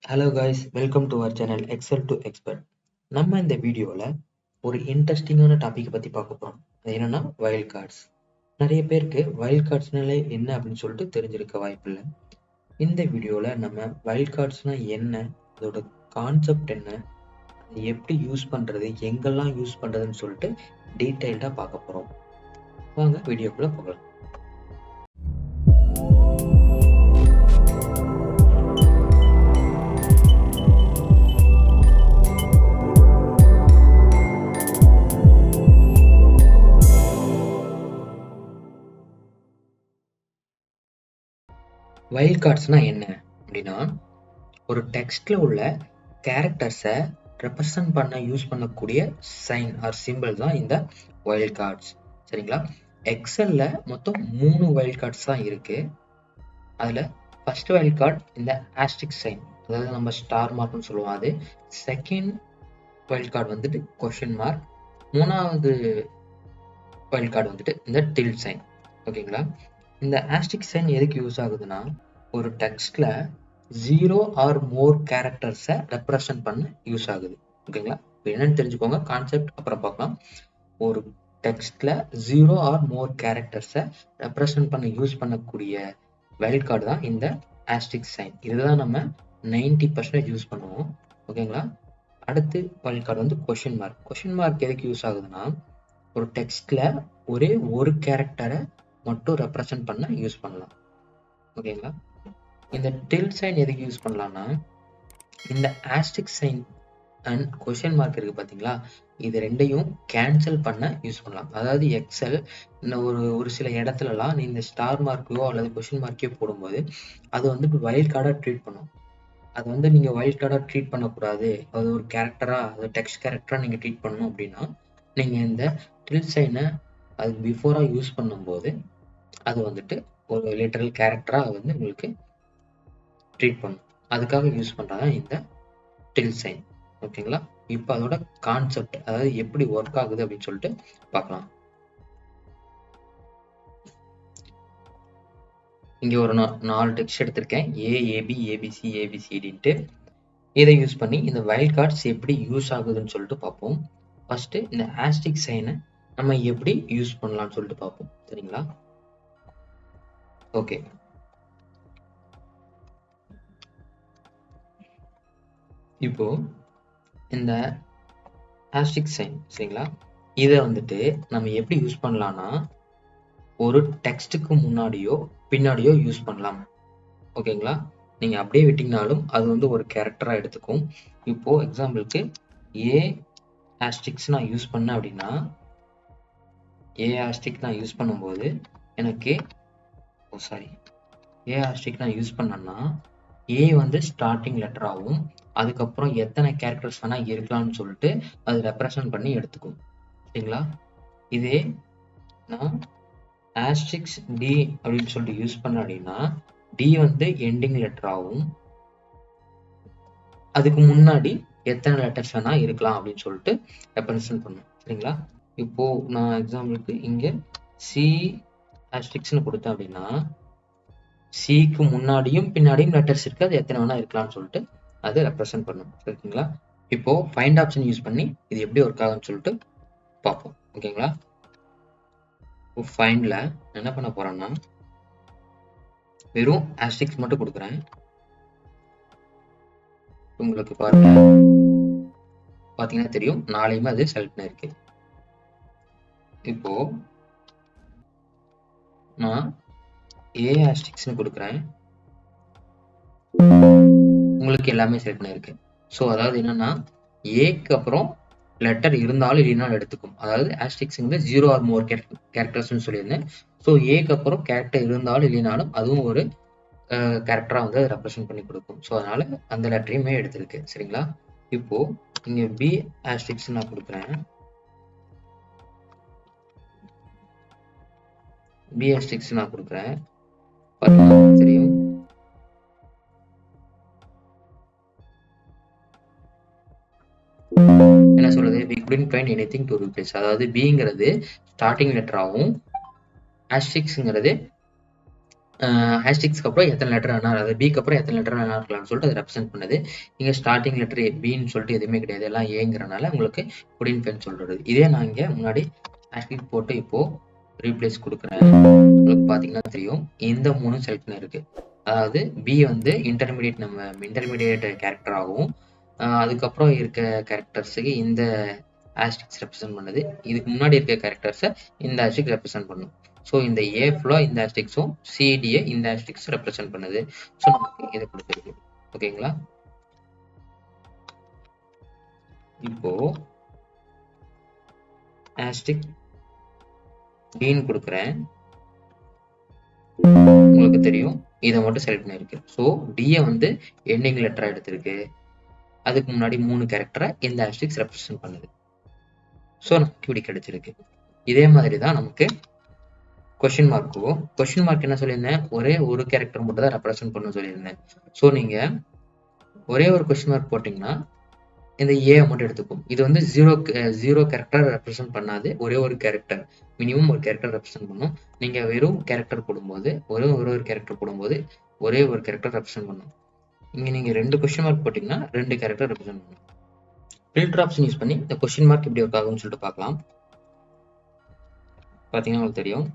Hello guys, welcome to our channel Excel to expert. நம்ம இந்த வீடியோவில் ஒரு இன்ட்ரெஸ்டிங்கான டாபிக் பற்றி பார்க்க போகிறோம். அது என்னன்னா வைல்ட் கார்ட்ஸ். நிறைய பேருக்கு வைல்ட் கார்ட்ஸ்னாலே என்ன அப்படின்னு சொல்லிட்டு தெரிஞ்சிருக்க வாய்ப்பில்லை. இந்த வீடியோவில் நம்ம வைல்ட் கார்ட்ஸ்னால் என்ன, அதோட கான்செப்ட் என்ன, அதை எப்படி யூஸ் பண்ணுறது, எங்கெல்லாம் யூஸ் பண்ணுறதுன்னு சொல்லிட்டு டீட்டெயில்டாக பார்க்க போகிறோம். வாங்க வீடியோக்குள்ளே போகலாம். வைல்ட் கார்ட்ஸ்னா என்ன அப்படின்னா, ஒரு டெக்ஸ்ட்ல உள்ள கேரக்டர்ஸை ரெப்ரசன்ட் பண்ண யூஸ் பண்ணக்கூடிய சைன் ஆர் சிம்பிள் தான் இந்த வைல்ட் கார்ட்ஸ். சரிங்களா? எக்ஸல்ல மொத்தம் 3 வைல்ட் கார்ட்ஸ் தான் இருக்கு. அதுல ஃபர்ஸ்ட் வைல்ட் கார்டு இந்த ஆஸ்டிக் சைன், அதாவது நம்ம ஸ்டார் மார்க்னு சொல்லுவோம். அது செகண்ட் வைல்ட் கார்டு வந்துட்டு கொஸ்டின் மார்க். மூணாவது வைல்ட் கார்டு வந்துட்டு இந்த டில் சைன். ஓகேங்களா? இந்த ஆஸ்டிக் சைன் எதுக்கு யூஸ் ஆகுதுன்னா, ஒரு டெக்ஸ்ட்ல 0 ஆர் மோர் கேரக்டர்ஸை ரெப்ரசன்ட் பண்ண யூஸ் ஆகுது. ஓகேங்களா? இப்போ என்னன்னு தெரிஞ்சுக்கோங்க, கான்செப்ட் அப்புறம் பார்க்கலாம். ஒரு டெக்ஸ்ட்ல 0 ஆர் மோர் கேரக்டர்ஸை ரெப்ரசன்ட் பண்ண யூஸ் பண்ணக்கூடிய வைல்ட் கார்டு தான் இந்த ஆஸ்டிக் சைன். இதுதான் நம்ம 90% யூஸ் பண்ணுவோம். ஓகேங்களா? அடுத்து வைல்ட் கார்டு வந்து கொஸ்டின் மார்க். கொஸ்டின் மார்க் எதுக்கு யூஸ் ஆகுதுன்னா, ஒரு டெக்ஸ்ட்ல ஒரே ஒரு கேரக்டரை மட்டும் ரெப்ரசன்ட் பண்ண யூஸ் பண்ணலாம். ஓகேங்களா? இந்த டில் சைன் எதுக்கு யூஸ் பண்ணலாம்னா, இந்த ஆஸ்டிக் சைன் அண்ட் கொஸ்டின் மார்க் இருக்கு பார்த்தீங்களா, இது ரெண்டையும் கேன்சல் பண்ண யூஸ் பண்ணலாம். அதாவது எக்ஸல் இந்த ஒரு சில இடத்துலலாம் நீ இந்த ஸ்டார் மார்க்கையோ அல்லது கொஸ்டின் மார்க்கையோ போடும்போது அது வந்து வைல்ட் கார்டாக ட்ரீட் பண்ணும். அது வந்து நீங்கள் வைல்ட் கார்டாக ட்ரீட் பண்ணக்கூடாது, அது ஒரு கேரக்டராக, அது டெக்ஸ்ட் கேரக்டராக நீங்கள் ட்ரீட் பண்ணணும் அப்படின்னா, நீங்கள் இந்த டில் சைனை அது பிஃபோராக யூஸ் பண்ணும்போது அது வந்துட்டு ஒரு லிட்டரல் கேரக்டராக வந்து உங்களுக்கு ட்ரீட் பண்ணும். அதுக்காக யூஸ் பண்ணுறாங்க இந்த டில் சைன். ஓகேங்களா? இப்போ அதோட கான்செப்ட், அதாவது எப்படி ஒர்க் ஆகுது அப்படின்னு சொல்லிட்டு பார்க்கலாம். இங்கே ஒரு 4 டெக்ஸ்ட் எடுத்திருக்கேன், ஏஏபி ஏபிசி ஏபிசிடின்ட்டு. இதை யூஸ் பண்ணி இந்த வைல்ட் கார்ட்ஸ் எப்படி யூஸ் ஆகுதுன்னு சொல்லிட்டு பார்ப்போம். ஃபர்ஸ்ட் இந்த ஆஸ்டிக் சைனை நம்ம எப்படி யூஸ் பண்ணலாம்னு சொல்லிட்டு பார்ப்போம். சரிங்களா? ஓகே, இப்போ இந்த ஆஸ்டிக் சைன், சரிங்களா, இதை வந்துட்டு நம்ம எப்படி யூஸ் பண்ணலாம்னா, ஒரு டெக்ஸ்ட்டுக்கு முன்னாடியோ பின்னாடியோ யூஸ் பண்ணலாம். ஓகேங்களா? நீங்க அப்படியே விட்டீங்கனாலும் அது வந்து ஒரு கேரக்டரா எடுத்துக்கும். இப்போ எக்ஸாம்பிளுக்கு ஏ ஆஸ்டிக்ஸ் நான் யூஸ் பண்ணேன் அப்படின்னா, ஏ ஆஸ்டிக் நான் யூஸ் பண்ணும்போது எனக்கு ஏ ஆஸ்டிக் நான் யூஸ் பண்ணேன்னா, ஏ வந்து ஸ்டார்டிங் லெட்டராகவும் அதுக்கப்புறம் எத்தனை கேரக்டர்ஸ் வேணா இருக்கலாம்னு சொல்லிட்டு அது ரெப்ரசன்ட் பண்ணி எடுத்துக்கும். சரிங்களா? இதே நான் ஆஸ்டிக்ஸ் டி அப்படின்னு சொல்லிட்டு யூஸ் பண்ண அப்படின்னா, டி வந்து எண்டிங் லெட்டராகவும் அதுக்கு முன்னாடி எத்தனை லெட்டர்ஸ் வேணா இருக்கலாம் அப்படின்னு சொல்லிட்டு ரெப்ரசன்ட் பண்ணும். சரிங்களா? இப்போ நான் எக்ஸாம்பிளுக்கு இங்க சி ஆஸ்டிக்ஸ்னு கொடுத்தேன் அப்படின்னா, சிக்கு முன்னாடியும் பின்னாடியும் லெட்டர்ஸ் இருக்கு, அது எத்தனை வேணா இருக்கலாம்னு சொல்லிட்டு அது ரெப்ரசன்ட் பண்ணும். சரிங்களா? இப்போ ஃபைண்ட் ஆப்ஷன் யூஸ் பண்ணி இது எப்படி ஒர்க் ஆகும்னு சொல்லிட்டு பார்ப்போம். ஓகேங்களா? இப்போ ஃபைண்ட்ல என்ன பண்ண போறேன்னா, வெறும் ஆஸ்டிக்ஸ் மட்டும் கொடுக்குறேன். உங்களுக்கு பாத்தீங்கன்னா தெரியும், நாளையுமே அது செலக்ட் பண்ணிருக்கு. இப்போ நான் ஏ ஆஸ்டிக்ஸ்னு கொடுக்குறேன், உங்களுக்கு எல்லாமே செலக்ட் பண்ணிருக்கு. ஸோ அதாவது என்னன்னா, ஏக்கு அப்புறம் லெட்டர் இருந்தாலும் இல்லைனாலும் எடுத்துக்கும். அதாவது ஆஸ்டிக்ஸ்ங்கிறது 0 ஆர் மோர் கேரக்டர்ஸ்னு சொல்லியிருந்தேன். ஸோ ஏக்கு அப்புறம் கேரக்டர் இருந்தாலும் இல்லைனாலும் அதுவும் ஒரு கேரக்டரா வந்து ரெப்ரசென்ட் பண்ணி கொடுக்கும். ஸோ அதனால அந்த லெட்டரையுமே எடுத்திருக்கு. சரிங்களா? இப்போ இங்க பி ஆஸ்டிக்ஸ் நான் கொடுக்குறேன், பி ஆஸ்டிக்ஸ் நான் கொடுக்குறேன், பார்த்தீங்கன்னா தெரியும், என்ன சொல்றது, we couldn't find anything to replace. அதாவது பிங்கிறது ஸ்டார்டிங் லெட்டராகவும் ஆஸ்டிக்ஸ்ங்கிறது ஹேஷ்டிக்ஸ்க்கு அப்புறம் எத்தனை லெட்டர் வேணா, அதாவது பிக்கு அப்புறம் எத்தனை லெட்டர் வேணா இருக்கலாம்னு சொல்லிட்டு அதை ரெப்ரசென்ட் பண்ணுது. இங்கே ஸ்டார்டிங் லெட்டர் பின்னு சொல்லிட்டு எதுவுமே கிடையாது, எல்லாம் ஏங்கிறனால உங்களுக்கு குடின் பென் சொல்றது. இதே நான் இங்கே முன்னாடி ஹேஷ்டிக் போட்டு இப்போ ரீப்ளேஸ் கொடுக்குறேன். உங்களுக்கு பார்த்தீங்கன்னா தெரியும் இந்த 3 செலக்ட் பண்ணிருக்கு. அதாவது பி வந்து இன்டர்மீடியேட் கேரக்டர் ஆகும். அதுக்கப்புறம் இருக்க கேரக்டர்ஸுக்கு இந்த ஹேஷ்டிக்ஸ் ரெப்ரசென்ட் பண்ணுது. இதுக்கு முன்னாடி இருக்க கேரக்டர்ஸை இந்த ஹேஷ்டிக் ரெப்ரசென்ட் பண்ணும். ஸோ இந்த ஏ ஃபுல்லாக இந்த ஹேஷ்டிக்ஸும் சிடியை இந்த ஹேஷ்டிக்ஸ் ரெப்ரசென்ட் பண்ணுது. ஸோ நமக்கு இதை கொடுத்துருக்கு. ஓகேங்களா? இப்போ ஹேஷ்டிக் பின்னு கொடுக்குறேன். உங்களுக்கு தெரியும் இதை மட்டும் செலக்ட் பண்ணிருக்கு. ஸோ டியை வந்து எண்டிங் லெட்டரா எடுத்திருக்கு. அதுக்கு முன்னாடி 3 கேரக்டரை இந்த ஹேஷ்டிக்ஸ் ரெப்ரசென்ட் பண்ணுது. ஸோ நமக்கு இப்படி கிடைச்சிருக்கு. இதே மாதிரி தான் நமக்கு கொஸ்டின் மார்க்கும். கொஸ்டின் மார்க் என்ன சொல்லியிருந்தேன், ஒரே ஒரு கேரக்டர் மட்டும் தான் ரெப்ரசென்ட் பண்ண சொல்லியிருந்தேன். ஸோ நீங்க ஒரே ஒரு கொஸ்டின் மார்க் போட்டிங்கன்னா இந்த ஏ மட்டும் எடுத்துக்கும். இது வந்து ஜீரோ கேரக்டர் ரெப்ரசென்ட் பண்ணாது, ஒரே ஒரு கேரக்டர், மினிமம் ஒரு கேரக்டர் ரெப்ரசென்ட் பண்ணும். நீங்க வெறும் கேரக்டர் போடும்போது ஒரு கேரக்டர் போடும்போது ஒரே ஒரு கேரக்டர் ரெப்ரசென்ட் பண்ணும். இங்க நீங்க 2 கொஸ்டின் மார்க் போட்டீங்கன்னா 2 கேரக்டர் ரெப்ரசென்ட் பண்ணும். ஃபில்டர் ஆப்ஷன் யூஸ் பண்ணி இந்த கொஸ்டின் மார்க் எப்படி ஒர்க் ஆகும்னு சொல்லிட்டு பார்க்கலாம். பார்த்தீங்கன்னா உங்களுக்கு தெரியும்,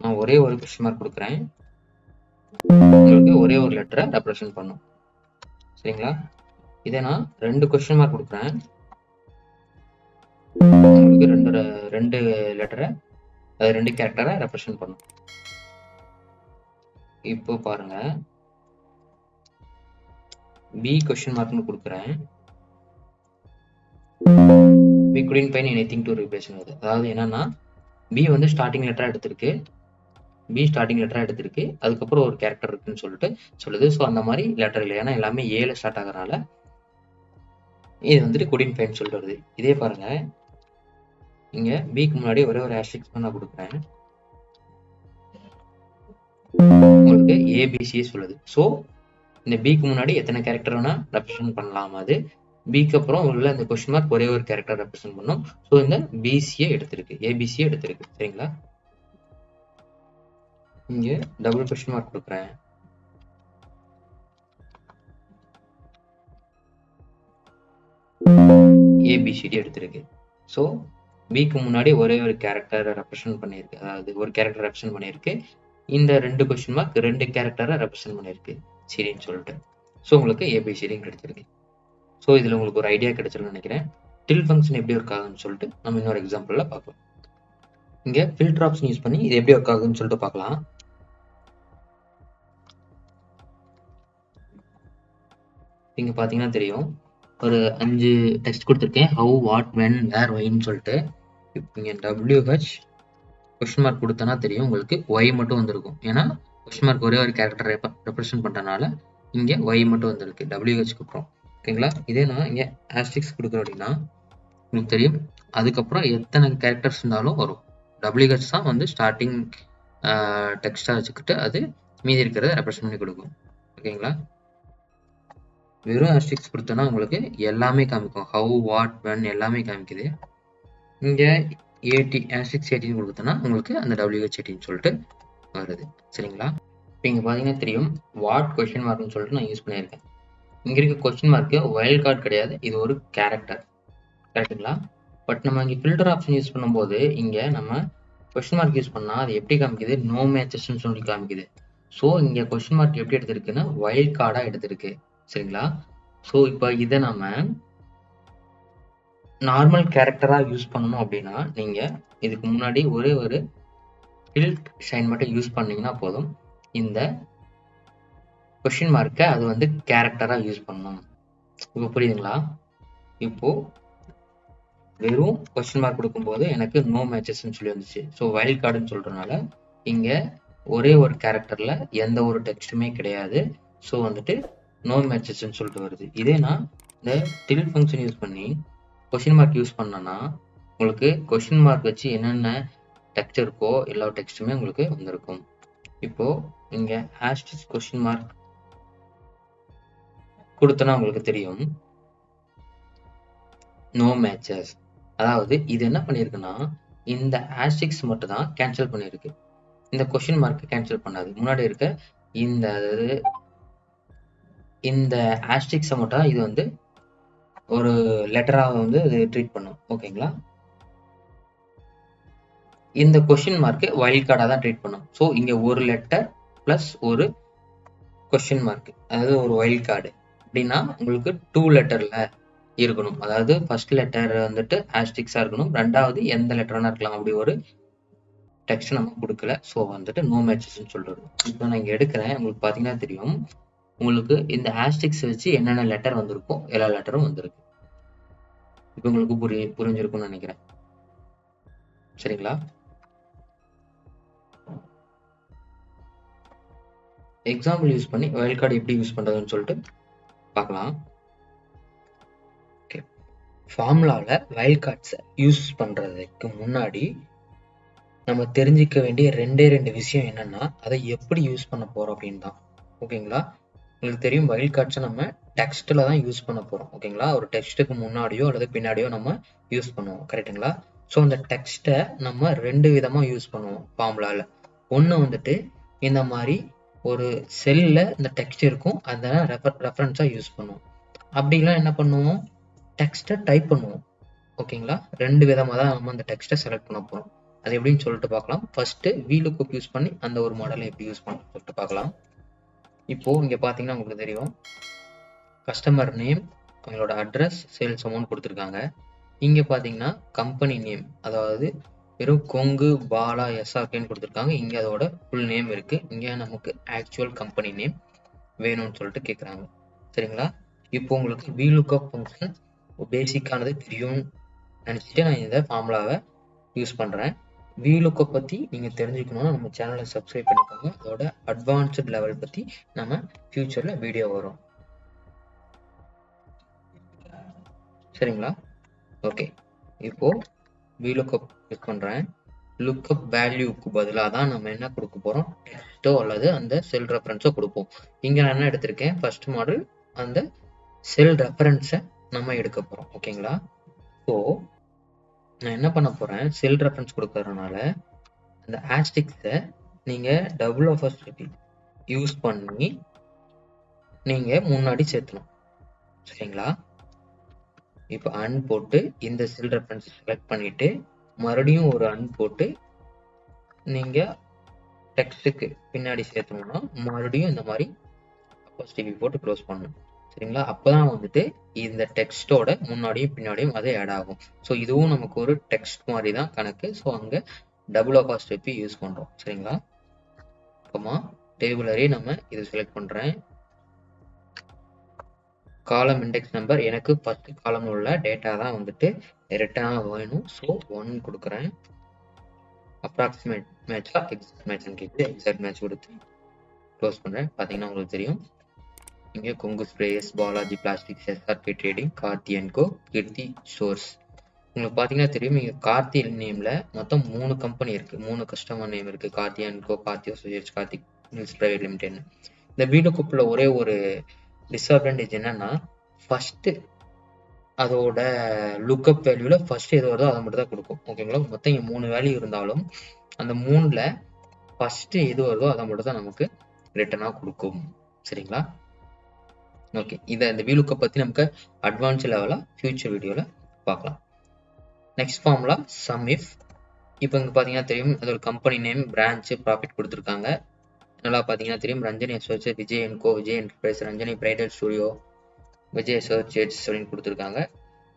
நான் ஒரே ஒரு கொஸ்டின் மார்க் கொடுக்குறேன், உங்களுக்கு ஒரே ஒரு லெட்டரை ரெப்ரசென்ட் பண்ணும். சரிங்களா? இதே நான் 2 கொஸ்டின் மார்க் கொடுக்குறேன், உங்களுக்கு ரெண்டு லெட்டரை, அது 2 கேரக்டரை ரெப்ரசென்ட் பண்ணும். இப்போ பாருங்க, பி கொஸ்டின் மார்க்னு கொடுக்குறேன், we couldn't find anything to replace with. அதாவது என்னன்னா பி வந்து ஸ்டார்டிங் லெட்டரா எடுத்திருக்கு, அதுக்கப்புறம் ஒரு கேரக்டர் இருக்குன்னு சொல்லிட்டு சொல்லுது. ஸோ அந்த மாதிரி லெட்டர் இல்லை, ஏன்னா எல்லாமே ஏல ஸ்டார்ட் ஆகிறனால இது வந்துட்டு couldn't find சொல்லிட்டு வருது. இதே பாருங்க, இங்க பிக்கு முன்னாடி ஒரே ஒரு ஹேஷ்டிக்ஸ் நான் கொடுக்குறேன், உங்களுக்கு ஏபிசி சொல்லுது. ஸோ இந்த பிக்கு முன்னாடி எத்தனை கேரக்டர் வேணா ரெப்ரசென்ட் பண்ணலாம். அது பிக்கு அப்புறம் உள்ள இந்த கொஸ்டின் மார்க் ஒரே ஒரு கேரக்டர் ரெப்ரசென்ட் பண்ணும். ஸோ இந்த பிசியை எடுத்திருக்கு, ஏபிசியை எடுத்திருக்கு. சரிங்களா? இங்க டபுள் கொஸ்டின் மார்க் கொடுக்குறேன், ஏபிசிடி எடுத்திருக்கு. ஸோ பிக்கு முன்னாடி ஒரே ஒரு கேரக்டரை ரெப்ரசென்ட் பண்ணியிருக்கு, அதாவது ஒரு கேரக்டர் ரெப்ரசென்ட் பண்ணியிருக்கு. இந்த 2 கொஸ்டின் மார்க் 2 கேரக்டரை ரெப்ரசென்ட் பண்ணியிருக்கு சரின்னு சொல்லிட்டு. ஸோ உங்களுக்கு ஏபிசிடியும் கிடைச்சிருக்கு. ஸோ இதில் உங்களுக்கு ஒரு ஐடியா கிடைச்சிருக்குன்னு நினைக்கிறேன். டில் ஃபங்க்ஷன் எப்படி ஒர்க் ஆகுதுன்னு சொல்லிட்டு நம்ம இன்னொரு எக்ஸாம்பிளில் பார்க்கலாம். இங்கே ஃபில்டர் ஆப்ஷன் யூஸ் பண்ணி இது எப்படி ஒர்க் ஆகுதுன்னு சொல்லிட்டு பார்க்கலாம். இங்கே பார்த்தீங்கன்னா தெரியும், ஒரு 5 டெக்ஸ்ட் கொடுத்துருக்கேன், ஹவு, வாட், வென், வேர், ஒய்ன்னு சொல்லிட்டு. இப்போ இங்கே WH கொஸ்டின் மார்க் கொடுத்தனா தெரியும் உங்களுக்கு ஒய் மட்டும் வந்திருக்கும், ஏன்னா கொஸ்டின் மார்க் ஒரே ஒரு கேரக்டர் ரெப்ரசென்ட் பண்ணுறதுனால இங்கே ஒய் மட்டும் வந்திருக்கு WHக்கு அப்புறம். ஓகேங்களா? இதே நான் இங்கே ஹேஷ்டிக்ஸ் கொடுக்குறேன் அப்படின்னா உங்களுக்கு தெரியும், அதுக்கப்புறம் எத்தனை கேரக்டர்ஸ் இருந்தாலும் வரும். WH தான் வந்து ஸ்டார்டிங் டெக்ஸ்டாக வச்சுக்கிட்டு அது மீதி இருக்கிறத ரெப்ரசென்ட் பண்ணி கொடுக்கும். ஓகேங்களா? வெறும் ஹேஷ்டிக்ஸ் கொடுத்தோன்னா உங்களுக்கு எல்லாமே காமிக்கும், ஹவு, வாட், வென் எல்லாமே காமிக்குது. இங்கே 18 கொடுத்தோன்னா உங்களுக்கு அந்த WH18 சொல்லிட்டு வருது. சரிங்களா? இப்போ இங்கே பார்த்தீங்கன்னா தெரியும், வாட் கொஸ்டின் மார்க்னு சொல்லிட்டு நான் யூஸ் பண்ணியிருக்கேன். இங்கே இருக்க கொஸ்டின் மார்க்கு வைல்ட் கார்டு கிடையாது, இது ஒரு கேரக்டர். கரெக்டுங்களா? பட் நம்ம இங்கே ஃபில்டர் ஆப்ஷன் யூஸ் பண்ணும்போது இங்கே நம்ம கொஸ்டின் மார்க் யூஸ் பண்ணால் அது எப்படி காமிக்குது, நோ மேட்சஸ்ன்னு சொல்லி காமிக்குது. ஸோ இங்கே கொஸ்டின் மார்க் எப்படி எடுத்திருக்குன்னா வைல்ட் கார்டாக எடுத்திருக்கு. சரிங்களா? ஸோ இப்போ இதை நம்ம நார்மல் கேரக்டரா யூஸ் பண்ணணும் அப்படின்னா நீங்க இதுக்கு முன்னாடி ஒரே ஒரு டில்ட் சைன் மட்டும் யூஸ் பண்ணீங்கன்னா போதும். இந்த கொஸ்டின் மார்க்கை அது வந்து கேரக்டரா யூஸ் பண்ணணும். இப்போ புரியுதுங்களா? இப்போ வெறும் கொஸ்டின் மார்க் கொடுக்கும்போது எனக்கு நோ மேட்சஸ்ன்னு சொல்லி வந்துச்சு. ஸோ வைல்ட் கார்டுன்னு சொல்றதுனால இங்க ஒரே ஒரு கேரக்டர்ல எந்த ஒரு டெக்ஸ்ட்டுமே கிடையாது. ஸோ வந்துட்டு நோ மேட்சஸ்ன்னு சொல்லிட்டு வருது. இதே நான் இந்த டில்ட் ஃபங்க்ஷன் யூஸ் பண்ணி கொஸ்டின் மார்க் யூஸ் பண்ணனா உங்களுக்கு கொஸ்டின் மார்க் வச்சு என்னென்ன டெக்ஸ்ட் இருக்கோ எல்லா டெக்ஸ்ட்டுமே உங்களுக்கு வந்திருக்கும். இப்போ இங்க ஹேஷ்டிக்ஸ் கொஸ்டின் மார்க் கொடுத்தனா உங்களுக்கு தெரியும் நோ மேட்சஸ். அதாவது இது என்ன பண்ணிருக்குன்னா இந்த ஹேஷ்டிக்ஸ் மட்டும் தான் கேன்சல் பண்ணிருக்கு. இந்த கொஸ்டின் மார்க் கேன்சல் பண்ணாது. முன்னாடி இருக்க இந்த அதாவது இந்த ஆஸ்ட்ரிக்ஸை மட்டும் இது வந்து ஒரு லெட்டராக வந்து இது ட்ரீட் பண்ணும். ஓகேங்களா? இந்த கொஸ்டின் மார்க் வைல்ட் கார்டாக தான் ட்ரீட் பண்ணும். ஸோ இங்கே ஒரு லெட்டர் ப்ளஸ் ஒரு கொஸ்டின் மார்க், அதாவது ஒரு வைல்ட் கார்டு அப்படின்னா உங்களுக்கு 2 லெட்டரில் இருக்கணும். அதாவது ஃபர்ஸ்ட் லெட்டர் வந்துட்டு ஆஸ்ட்ரிக்ஸாக இருக்கணும், ரெண்டாவது எந்த லெட்டரானா இருக்கலாம். அப்படி ஒரு டெக்ஸ்ட் நம்ம கொடுக்கல. ஸோ வந்துட்டு நோ மேட்சஸ்ன்னு சொல்றது. இப்போ நான் இங்கே எடுக்கிறேன், உங்களுக்கு பார்த்தீங்கன்னா தெரியும், உங்களுக்கு இந்த ஆஸ்ட்ரிக்ஸ் வச்சு என்னென்ன லெட்டர் வந்திருக்கோ எல்லா லெட்டரும் வந்திருக்கு. இப்போ உங்களுக்கு புரிஞ்சிருக்கும்னு நினைக்கிறேன். சரிங்களா? எக்ஸாம்பிள் யூஸ் பண்ணி வைல்ட் கார்டு எப்படி யூஸ் பண்ணுறதுன்னு சொல்லிட்டு பார்க்கலாம். ஓகே, ஃபார்முலாவில் வைல்ட் கார்ட்ஸை யூஸ் பண்ணுறதுக்கு முன்னாடி நம்ம தெரிஞ்சிக்க வேண்டிய ரெண்டு விஷயம் என்னன்னா, அதை எப்படி யூஸ் பண்ண போகிறோம் அப்படின்னு தான். ஓகேங்களா? உங்களுக்கு தெரியும், வைல்ட் கார்ட்ஸை நம்ம டெக்ஸ்ட்டில் தான் யூஸ் பண்ண போகிறோம். ஓகேங்களா? ஒரு டெக்ஸ்ட்டுக்கு முன்னாடியோ அல்லது பின்னாடியோ நம்ம யூஸ் பண்ணுவோம். கரெக்டுங்களா? ஸோ அந்த டெக்ஸ்ட்டை நம்ம 2 விதமாக யூஸ் பண்ணுவோம் ஃபார்முலாவில். ஒன்று வந்துட்டு இந்த மாதிரி ஒரு செல்லில் இந்த டெக்ஸ்ட் இருக்கும், அதை ரெஃபரன்ஸாக யூஸ் பண்ணுவோம். அப்படிலாம் என்ன பண்ணுவோம், டெக்ஸ்ட்டை டைப் பண்ணுவோம். ஓகேங்களா? 2 விதமாக தான் நம்ம அந்த டெக்ஸ்ட்டை செலக்ட் பண்ண போகிறோம். அது எப்படின்னு சொல்லிட்டு பார்க்கலாம். ஃபர்ஸ்ட் VLOOKUP யூஸ் பண்ணி அந்த ஒரு மாடலை எப்படி யூஸ் பண்ண சொல்லிட்டு பார்க்கலாம். இப்போ இங்க பாத்தீங்கன்னா உங்களுக்கு தெரியும், கஸ்டமர் நேம், அவங்களோட அட்ரஸ், சேல்ஸ் அமௌண்ட் கொடுத்துருக்காங்க. இங்க பாத்தீங்கன்னா கம்பெனி நேம், அதாவது வெறும் கொங்கு பாலா SRKன்னு கொடுத்துருக்காங்க. இங்க அதோட ஃபுல் நேம் இருக்கு. இங்க நமக்கு ஆக்சுவல் கம்பெனி நேம் வேணும்னு சொல்லிட்டு கேட்குறாங்க. சரிங்களா? இப்போ உங்களுக்கு VLOOKUP ஃபங்க்ஷன் பேசிக்கானது தெரியும் நினச்சிட்டு நான் இந்த ஃபார்முலாவை யூஸ் பண்ணுறேன். VLOOKUP பற்றி நீங்கள் தெரிஞ்சுக்கணும்னா நம்ம சேனலை சப்ஸ்கிரைப் பண்ணிக்கோங்க. அதோட அட்வான்ஸ்டு லெவல் பற்றி நம்ம ஃபியூச்சரில் வீடியோ வரும். சரிங்களா? ஓகே, இப்போ VLOOKUP யூஸ் பண்ணுறேன். லுக்கப் வேல்யூக்கு பதிலாக தான் நம்ம என்ன கொடுக்க போகிறோம், டெக்ஸ்ட்டோ அல்லது அந்த செல் ரெஃபரன்ஸோ கொடுப்போம். இங்கே நான் என்ன எடுத்திருக்கேன், ஃபர்ஸ்ட் மாடல் அந்த செல் ரெஃபரன்ஸை நம்ம எடுக்க போகிறோம். ஓகேங்களா? ஸோ நான் என்ன பண்ண போகிறேன், செல் ரெஃபரன்ஸ் கொடுக்கறதுனால அந்த ஆஸ்டிக்ஸை நீங்கள் WFS யூஸ் பண்ணி நீங்கள் முன்னாடி சேர்த்தணும். சரிங்களா? இப்போ அன் போட்டு இந்த செல் ரெஃபரன்ஸ் செலக்ட் பண்ணிவிட்டு மறுபடியும் ஒரு அன் போட்டு நீங்கள் டெக்ஸ்ட்டுக்கு பின்னாடி சேர்த்தணும்னா மறுபடியும் இந்த மாதிரி அப்போஸ்ட்ரோஃபி போட்டு க்ளோஸ் பண்ணணும். சரிங்களா? அப்போ தான் வந்துட்டு இந்த டெக்ஸ்ட்டோட முன்னாடியும் பின்னாடியும் அது ஆட் ஆகும். ஸோ இதுவும் நமக்கு ஒரு டெக்ஸ்ட் மாதிரி தான் கணக்கு. ஸோ அங்கே டபுள் அப்போஸ்ட்ரோஃபி யூஸ் பண்ணுறோம். சரிங்களா? அப்புறமா டேபிளரே நம்ம இதை செலக்ட் பண்ணுறேன். காலம் இண்டெக்ஸ் நம்பர், எனக்கு ஃபர்ஸ்ட் காலம் உள்ள டேட்டா தான் வந்துட்டு ரிட்டர்னாக வேணும். ஸோ 1 கொடுக்குறேன். அப்ராக்சிமேட் மேட்சா எக்ஸாக்ட் மேட்ச்னு கேட்குது, எக்ஸாக்ட் மேட்ச் கொடுத்து க்ளோஸ் பண்ணுறேன். பார்த்தீங்கன்னா உங்களுக்கு தெரியும், இங்கே Kongu sprays, Balaji plastics, SRK trading, Karthi and co, Keerthi stores. உங்களுக்கு பார்த்தீங்கன்னா தெரியும், இங்கே கார்த்தி நேமில் மொத்தம் 3 கம்பெனி இருக்குது, 3 கஸ்டமர் நேம் இருக்குது. Karthi and co, Karthi associates, Karthi mills private லிமிடெட்னு. இந்த VLOOKUPல ஒரே ஒரு டிஸ்அட்வான்டேஜ் என்னன்னா, ஃபர்ஸ்ட் அதோட லுக்கப் வேல்யூல ஃபர்ஸ்ட் எது வருதோ அதை மட்டும் தான் கொடுக்கும். ஓகேங்களா? மொத்தம் இங்கே 3 வேல்யூ இருந்தாலும் அந்த 3ல ஃபர்ஸ்ட் எது வருதோ அதை மட்டும் தான் நமக்கு ரிட்டர்னாக கொடுக்கும். சரிங்களா? ஓகே, இதை இந்த VLOOKUP பற்றி நமக்கு அட்வான்ஸ் லெவலாக ஃபியூச்சர் வீடியோவில் பார்க்கலாம். Next formula some if. இப்போ இங்கே பார்த்தீங்கன்னா தெரியும், அது ஒரு கம்பெனி நேம், பிரான்ச்சு, ப்ராஃபிட் கொடுத்துருக்காங்க. நல்லா பார்த்தீங்கன்னா தெரியும், Ranjani associates, Vijay and co, Vijay enterprise, Ranjani bridal studio, Vijay associates அப்படின்னு கொடுத்துருக்காங்க.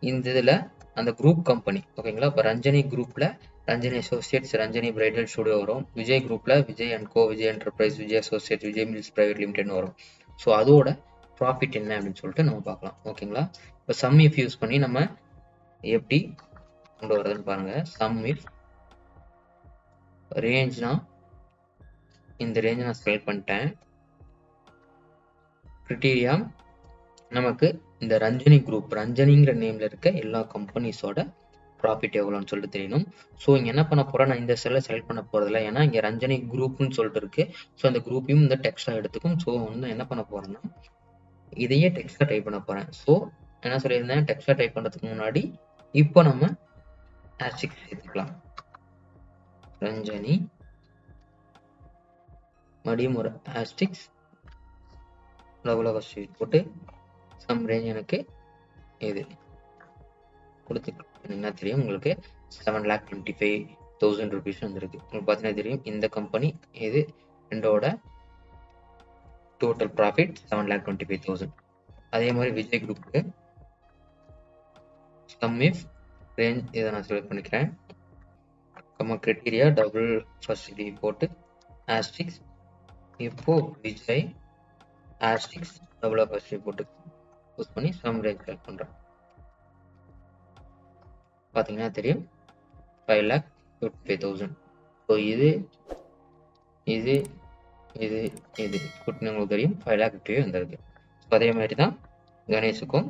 இந்த இதில் அந்த குரூப் கம்பெனி. ஓகேங்களா? இப்போ ரஞ்சனி குரூப்பில் Ranjani associates, Ranjani bridal studio வரும். விஜய் குரூப்பில் Vijay and co, Vijay enterprise, Vijay associates, Vijay mills private லிமிடெட்னு வரும். ஸோ அதோட ப்ராஃபிட் என்ன அப்படின்னு சொல்லிட்டு நம்ம பார்க்கலாம். ஓகேங்களா? இப்போ சம் இஃப் யூஸ் பண்ணி நம்ம எப்படி கொண்டு வரதுன்னு பாருங்க. சம் இஃப் ரேஞ்ச்னா இந்த ரேஞ்ச் நான் செலக்ட் பண்ணிட்டேன். கிரிட்டீரியா நமக்கு இந்த ரஞ்சனி குரூப், ரஞ்சனிங்கிற நேம்ல இருக்க எல்லா கம்பெனிஸோட ப்ராஃபிட் எவ்வளோன்னு சொல்லிட்டு தெரியணும். ஸோ இங்கே என்ன பண்ண போகிறேன், நான் இந்த செல்லை செலக்ட் பண்ண போகிறதில்ல, ஏன்னா இங்கே ரஞ்சனி குரூப்னு சொல்லிட்டு இருக்கு. ஸோ அந்த குரூப்பையும் இந்த டெக்ஸ்டாக எடுத்துக்கும். ஸோ வந்து என்ன பண்ண போகிறேன்னா இதையே டெக்ஸ்டாக டைப் பண்ண போகிறேன். ஸோ என்ன சொல்லியிருந்தேன், டெக்ஸ்டாக டைப் பண்ணுறதுக்கு முன்னாடி இப்போ நம்ம ஆஸ்டிக்ஸ் சேர்த்துக்கலாம். ரஞ்சனி மறுபடியும் ஒரு ஆஸ்டிக்ஸ் டபுள் அபஸ்ட்ரோஃபி போட்டு சம் ரேஞ்ச் எனக்கு இது கொடுத்துக்கிட்டீங்கன்னா தெரியும் உங்களுக்கு 7,25,000 rupees வந்திருக்கு. உங்களுக்கு பார்த்தீங்கன்னா தெரியும் இந்த கம்பெனி இது ரெண்டோட டோட்டல் ப்ராஃபிட் 7,25,000. அதே மாதிரி விஜய் குரூப்புக்கு சம் இஃப் ரேஞ்ச் இதை நான் செலக்ட் பண்ணிக்கிறேன். கிரைட்டீரியா டபுள் ஃபர்ஸ்ட் டி போட்டு ஆஸ்டிக்ஸ் இப்போ Vijay asterisks double first T போட்டு யூஸ் பண்ணி சம் ரேஞ்ச் செலக்ட் பண்ணுறேன். பார்த்தீங்கன்னா தெரியும் 5,55,000. ஸோ இது இது இது இது உங்களுக்கு தெரியும் 5,50,000 வந்திருக்கு. ஸோ அதே மாதிரி தான் கணேஷுக்கும்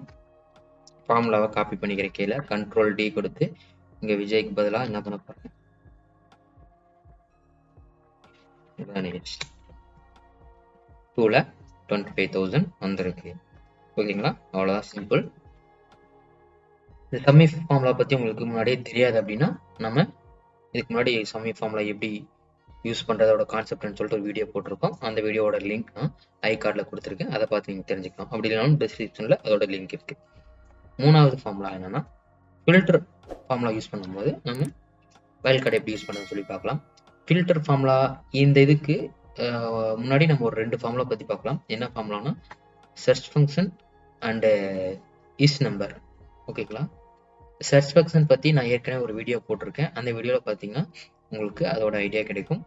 ஃபார்முலாவை காப்பி பண்ணிக்கிற கீழே கண்ட்ரோல் டி கொடுத்து இங்கே விஜய்க்கு பதிலாக என்ன பண்ண போகிறேன், கணேஷ் 2,25,000 வந்திருக்கு. ஓகேங்களா, அவ்வளோதான் சிம்பிள். இந்த சம்மி ஃபார்முலா பற்றி உங்களுக்கு முன்னாடியே தெரியாது அப்படின்னா நம்ம இதுக்கு முன்னாடி சம்மி ஃபார்முலா எப்படி யூஸ் பண்ணுறதோட கான்செப்ட்னு சொல்லிட்டு ஒரு வீடியோ போட்டிருக்கோம். அந்த வீடியோட லிங்க் நான் ஐ கார்டில் கொடுத்துருக்கேன், அதை பார்த்து நீங்கள் தெரிஞ்சுக்கலாம். அப்படி இல்லைனாலும் டிஸ்கிரிப்ஷனில் அதோட லிங்க் இருக்குது. மூணாவது ஃபார்முலா என்னென்னா ஃபில்டர் ஃபார்முலா யூஸ் பண்ணும்போது நம்ம வைல்ட் கார்டு எப்படி யூஸ் பண்ணுறதுன்னு சொல்லி பார்க்கலாம். ஃபில்டர் ஃபார்முலா இந்த இதுக்கு முன்னாடி நம்ம ஒரு 2 ஃபார்முலா பற்றி பார்க்கலாம். என்ன ஃபார்முலானா search function and is number. ஓகேங்களா, சர்ச் ஃபங்க்ஷன் பற்றி நான் ஏற்கனவே ஒரு வீடியோ போட்டிருக்கேன். அந்த வீடியோவில் பார்த்தீங்கன்னா உங்களுக்கு அதோட ஐடியா கிடைக்கும்.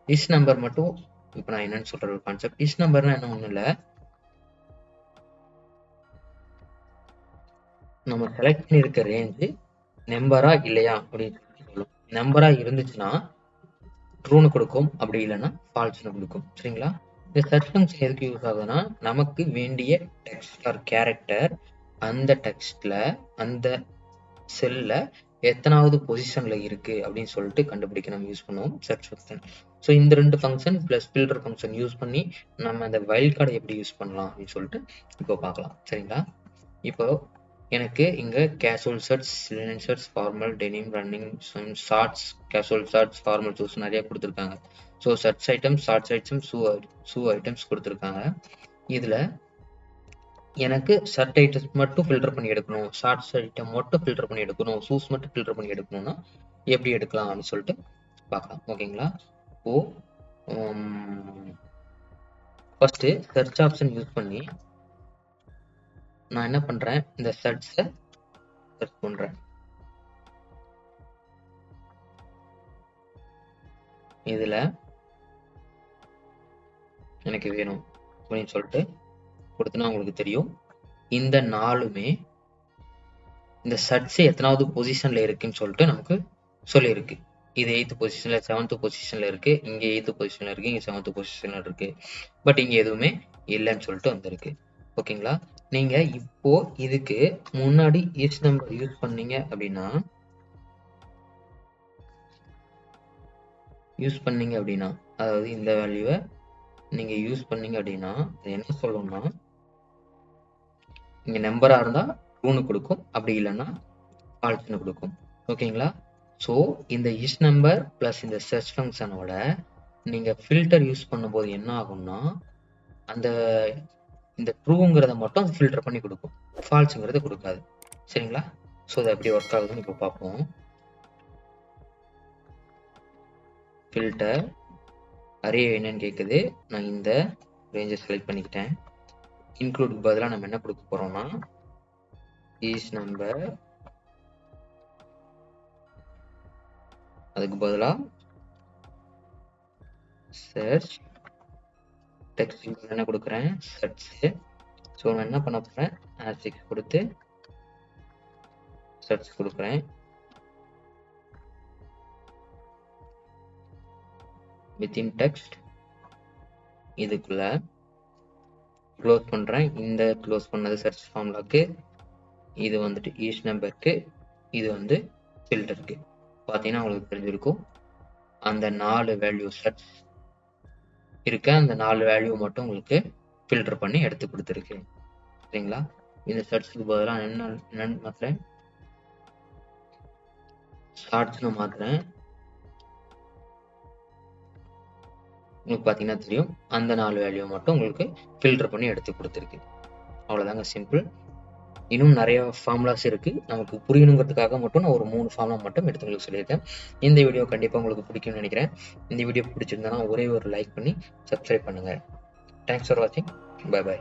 இஸ் நம்பர் மட்டும் இப்போ நான் என்னன்னு சொல்கிற ஒரு கான்செப்ட். இஸ் நம்பர்னா என்ன ஒன்றும் இல்லை, நம்ம செலக்ட் பண்ணியிருக்க ரேஞ்சு நம்பரா இல்லையா அப்படின்னு சொல்லும். நம்பரா இருந்துச்சுன்னா ட்ரூன்னு கொடுக்கும், அப்படி இல்லைன்னா ஃபால்ஸ்னு கொடுக்கும். சரிங்களா, இந்த சர்ச் ஃபங்க்ஷன் எதுக்கு யூஸ் ஆகுதுன்னா நமக்கு வேண்டிய டெக்ஸ்ட் ஆர் கேரக்டர் அந்த டெக்ஸ்ட்ல அந்த செல்ல எத்தனாவது பொசிஷன்ல இருக்கு அப்படின்னு சொல்லிட்டு கண்டுபிடிக்க நம்ம யூஸ் பண்ணுவோம் சர்ச் ஃபங்க்ஷன். ஸோ இந்த 2 function plus filter function use பண்ணி நம்ம அந்த வைல்ட் கார்டை எப்படி யூஸ் பண்ணலாம் அப்படின்னு சொல்லிட்டு இப்போ பார்க்கலாம். சரிங்களா, இப்போ எனக்கு இங்கே casual shirt, linen shirt, formal, denim, running, shorts, casual shirt, formal shoes நிறைய கொடுத்துருக்காங்க. So shirt items, shorts items, shoe items கொடுத்துருக்காங்க. இதில் எனக்கு ஷர்ட் ஐட்டம்ஸ் மட்டும் ஃபில்டர் பண்ணி எடுக்கணும், ஷார்ட்ஸ் ஐட்டம் மட்டும் ஃபில்டர் பண்ணி எடுக்கணும், ஷூஸ் மட்டும் ஃபில்டர் பண்ணி எடுக்கணும்னா எப்படி எடுக்கலாம் அப்படின்னு சொல்லிட்டு பார்க்கலாம். ஓகேங்களா, ஃபர்ஸ்ட் சர்ச் ஆப்ஷன் யூஸ் பண்ணி நான் என்ன பண்றேன், இந்த சர்ச்சை சர்ச் பண்றேன். இதுல எனக்கு வேணும் அப்படின்னு சொல்லிட்டு கொடுத்தனா உங்களுக்கு தெரியும் இந்த 4மே இந்த சர்ச் எத்தனாவது பொசிஷன்ல இருக்குன்னு சொல்லிட்டு நமக்கு சொல்லியிருக்கு. இது 8th பொசிஷன்ல, 7th பொசிஷன்ல இருக்கு, இங்க 8th பொசிஷன்ல இருக்கு, இங்க 7th பொசிஷன்ல இருக்கு. பட் இங்க எதுவுமே இல்லைன்னு சொல்லிட்டு வந்திருக்கு. ஓகேங்களா, நீங்க இப்போ இதுக்கு முன்னாடி இஸ் நம்பர் யூஸ் பண்ணீங்க அப்படின்னா அதாவது இந்த வேல்யூவை நீங்க யூஸ் பண்ணீங்க அப்படின்னா என்ன சொல்லணும்னா இங்க நம்பரா இருந்தா ட்ரூன்னு கொடுக்கும், அப்படி இல்லைன்னா ஃபால்ஸ்னு கொடுக்கும். ஓகேங்களா, ஸோ இந்த இஸ் நம்பர் பிளஸ் இந்த சர்ச் ஃபங்க்ஷனோட நீங்க ஃபில்டர் யூஸ் பண்ணும்போது என்ன ஆகும்னா அந்த இந்த ட்ரூங்கிறத மட்டும் ஃபில்டர் பண்ணி கொடுக்கும், ஃபால்ஸுங்கிறத கொடுக்காது. சரிங்களா, ஸோ அது எப்படி ஒர்க் ஆகுதுன்னு இப்போ பார்ப்போம். ஃபில்டர் அரே என்னன்னு கேட்குது, நான் இந்த ரேஞ்சை செலக்ட் பண்ணிக்கிட்டேன். இன்க்ளூடுக்கு பதிலாக நம்ம என்ன கொடுக்க போறோம்னா இஸ் நம்பர், அதுக்கு பதிலாக சர்ச் டெக்ஸ்ட் என்ன கொடுக்குறேன், சர்ச். ஸோ நான் என்ன பண்ண போறேன், ஆஸ்டிக்ஸ் கொடுத்து சர்ச் கொடுக்குறேன். வித்தின் டெக்ஸ்ட் இதுக்குள்ள க்ளோஸ் பண்றேன். இந்த க்ளோஸ் பண்ணது சர்ச் ஃபார்முலாக்கு, இது வந்துட்டு ஈச் நம்பருக்கு, இது வந்து ஃபில்டருக்கு. பார்த்தீங்கன்னா உங்களுக்கு தெரிஞ்சிருக்கும் அந்த 4 வேல்யூ சர்ச் இருக்க, அந்த 4 வேல்யூ மட்டும் உங்களுக்கு ஃபில்டர் பண்ணி எடுத்து கொடுத்துருக்கு. சரிங்களா, இந்த சர்ச்சுக்கு பதிலாக என்ன மாத்துறேன், ஷார்ட்ஸ்னு மாத்துறேன். உங்களுக்கு பார்த்தீங்கன்னா தெரியும். அந்த 4 வேல்யூ மட்டும் உங்களுக்கு ஃபில்டர் பண்ணி எடுத்து கொடுத்துருக்கு. அவ்வளோதாங்க, சிம்பிள். இன்னும் நிறைய ஃபார்முலாஸ் இருக்கு. நமக்கு புரியணுங்கிறதுக்காக மட்டும் நான் ஒரு 3 ஃபார்முலா மட்டும் எடுத்து உங்களுக்கு சொல்லியிருக்கேன். இந்த வீடியோ கண்டிப்பாக உங்களுக்கு பிடிக்கும்னு நினைக்கிறேன். இந்த வீடியோ பிடிச்சிருந்தா ஒரே ஒரு லைக் பண்ணி சப்ஸ்கிரைப் பண்ணுங்க. தேங்க்ஸ் ஃபார் வாட்சிங். Bye by.